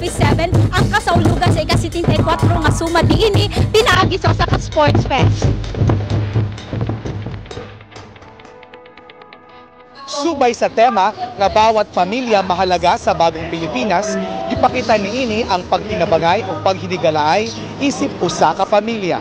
Office 7 ang kasaulugan sa ika-74 nga suma diini pinaagi sa Sports Fest. Subay sa tema nga bawat pamilya mahalaga sa bagong Pilipinas, ipakita niini ang pagtinabangay o paghidikalaay isip usa ka pamilya.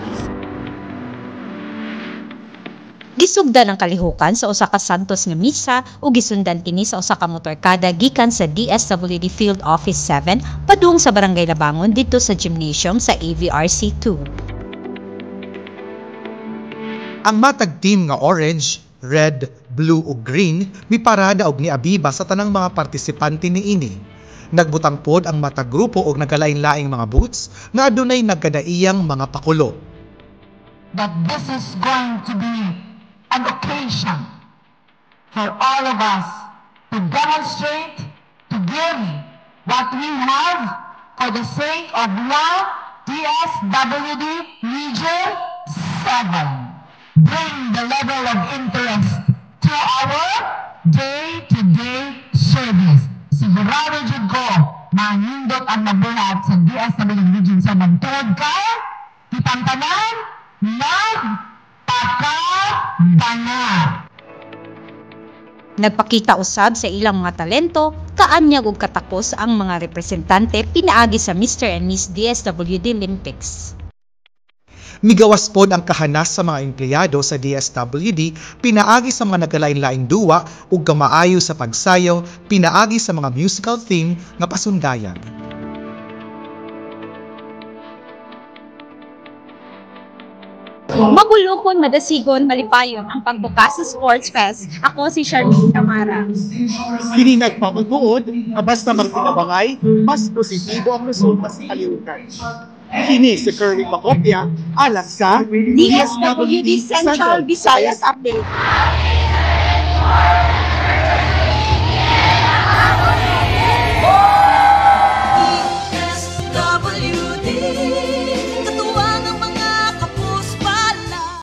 Gisugdan ang kalihukan sa usa ka santos nga misa ug gisundan kini sa usa ka motorkada gikan sa DSWD Field Office 7 padung sa Barangay Labangon didto sa gymnasium sa AVRC 2. Ang matag team nga orange, red, blue ug green miparada og niabiba sa tanang mga partisipante niini. Nagbutang pod ang matag grupo og nagalain-laing mga booths nga adunay nagkadaiyang mga pakulo. That this is going to be an occasion for all of us to demonstrate, to give what we have for the sake of love, DSWD Region 7. Bring the level of interest to our day-to-day service. Sigurado jud ko, manindot ang nabuhat sa DSWD Region 7. Tuwag ka, kitang tanan, magpakabana. Nagpakita usab sa ilang mga talento, kaanyag ug katapos ang mga representante pinaagi sa Mr. and Miss DSWD Olympics. Migawas pod ang kahanas sa mga empleyado sa DSWD, pinaagi sa mga nagalain-laing duwa ug kamaayo sa pagsayaw, pinaagi sa mga musical theme nga pasundayan. Magulukon, madasigon, malipayon ang pagbukas sa Sports Fest. Ako si Charlene Camara. Kini nagpamagbuod nga basta magtinabangay, mas positibo ang resulta sa kalihukan. Kini si Kirby Macopia, alas sa DSWD Central Visayas Update.